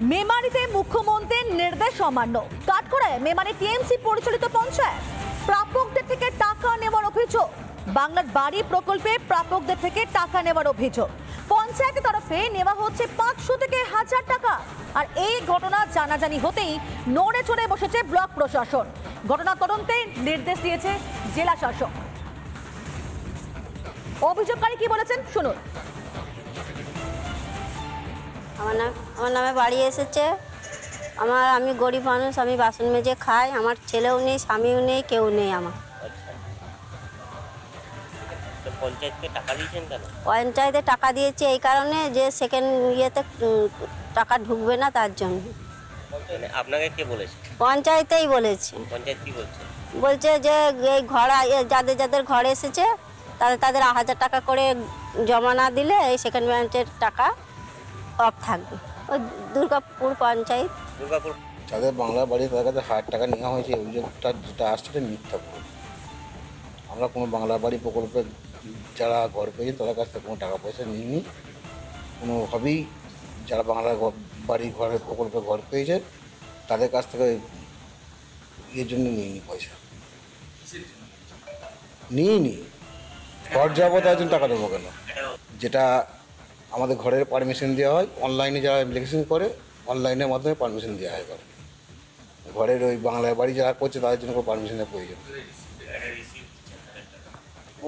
মেমারিতে মুখ্যমন্ত্রীর নির্দেশ অমান্য। কাঠগড়ায় মেমারি টিএমসি পরিচালিত পঞ্চায়েত প্রাপকদের থেকে টাকা নেওয়ার অভিযোগ। বাংলার বাড়ি প্রকল্পে প্রাপকদের থেকে টাকা নেওয়ার অভিযোগ। পঞ্চায়েতের তরফে নেওয়া হচ্ছে 500 থেকে 1000 টাকা। আর এই ঘটনা জানাজানি হতেই নড়ে চড়ে বসেছে ব্লক প্রশাসন। ঘটনা তদন্তে নির্দেশ দিয়েছে জেলা শাসক। অভিযোগকারী কি বলেছেন শুনুন। আমার নামে বাড়ি এসেছে। আমি গরিব মানুষ, আমি বাসন মেজে খাই। আমার ছেলেও নেই, স্বামীও নেই, কেউ নেই আমার। পঞ্চায়েতে টাকা দিয়েছে এই কারণে যে সেকেন্ড ইয়েতে টাকা ঢুকবে না, তার জন্য। আপনাকে কে বলেছে? পঞ্চায়েতেই বলেছে। পঞ্চায়েত কি বলছে? বলছে যে এই যাদের যাদের ঘরে এসেছে তাদের 1000 টাকা করে জমা না দিলে এই সেকেন্ড ব্যাচের টাকা অফ থাকবে। ওই দুর্গাপুর পঞ্চায়েত। দুর্গাপুর যাদের বাংলা বাড়ি তাদের কাছে 1000 টাকা নেওয়া হয়েছে, অভিযোগটা যেটা আসছে সেটা মিথ্যা। আমরা কোনো বাংলা বাড়ি প্রকল্পে যারা ঘর পেয়েছে তাদের কাছ থেকে কোনো টাকা পয়সা নিইনি। কোনোভাবেই যারা বাংলা বাড়ি ঘরের প্রকল্পে ঘর পেয়েছে তাদের কাছ থেকে এর জন্য নিইনি পয়সা, নিইনি। ঘর যাবো তার জন্য টাকা দেবো কেন? যেটা আমাদের ঘরের পারমিশন দেওয়া হয়, অনলাইনে যারা অ্যাপ্লিকেশন করে অনলাইনের মাধ্যমে পারমিশন দেওয়া হয়। ঘরের ওই বাংলা বাড়ি যারা করছে তাদের জন্য কোনো পারমিশনের প্রয়োজন।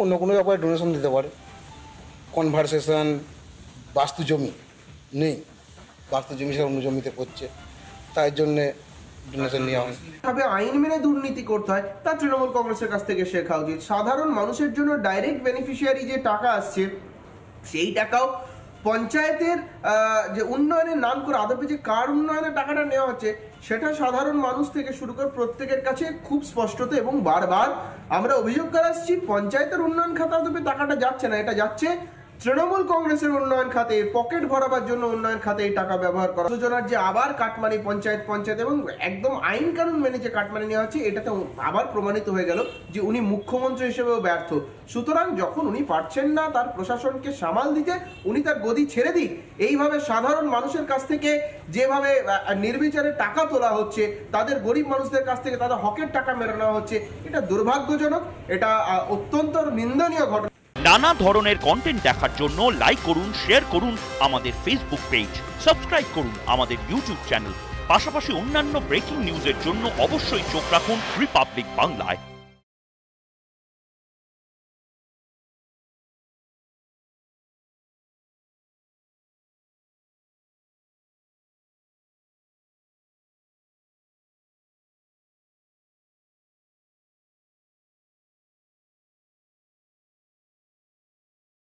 অন্য কোনো ব্যাপারে ডোনেশন দিতে পারে। কনভারসেশন, বাস্তু জমি নেই, বাস্তু জমি সে অন্য জমিতে করছে, তাই জন্যে ডোনেশন নেওয়া হয়। তবে আইন মেনে দুর্নীতি করতে হয় তা তৃণমূল কংগ্রেসের কাছ থেকে শেখা উচিত। সাধারণ মানুষের জন্য ডাইরেক্ট বেনিফিশিয়ারি যে টাকা আসছে সেই টাকাও পঞ্চায়েতের যে উন্নয়নের নাম করে আদপে যে কার উন্নয়নের টাকাটা নেওয়া হচ্ছে সেটা সাধারণ মানুষ থেকে শুরু করে প্রত্যেকের কাছে খুব স্পষ্টত এবং বারবার আমরা অভিযোগ করে আসছি। পঞ্চায়েতের উন্নয়ন খাতে আদপে টাকাটা যাচ্ছে না, এটা যাচ্ছে তৃণমূল কংগ্রেসের উন্নয়ন খাতে, পকেট ভরাবার জন্য উন্নয়ন খাতে এই টাকা ব্যবহার করা। যোজনার যে আবার কাটমানি পঞ্চায়েত এবং একদম আইন কানুন মেনে যে কাটমানি নেওয়া হচ্ছে, এটাতে আবার প্রমাণিত হয়ে গেল যে উনি মুখ্যমন্ত্রী হিসেবেও ব্যর্থ। সুতরাং যখন উনি পারছেন না তার প্রশাসনকে সামাল দিতে, উনি তার গদি ছেড়ে দিক। এইভাবে সাধারণ মানুষের কাছ থেকে যেভাবে নির্বিচারে টাকা তোলা হচ্ছে, তাদের গরিব মানুষদের কাছ থেকে তাদের হকের টাকা মেরে নেওয়া হচ্ছে, এটা দুর্ভাগ্যজনক, এটা অত্যন্ত নিন্দনীয় ঘটনা। নানা ধরনের কন্টেন্ট দেখার জন্য লাইক করুন, শেয়ার করুন আমাদের ফেসবুক পেজ, সাবস্ক্রাইব করুন আমাদের ইউটিউব চ্যানেল। পাশাপাশি অন্যান্য ব্রেকিং নিউজের জন্য অবশ্যই চোখ রাখুন রিপাবলিক বাংলায়।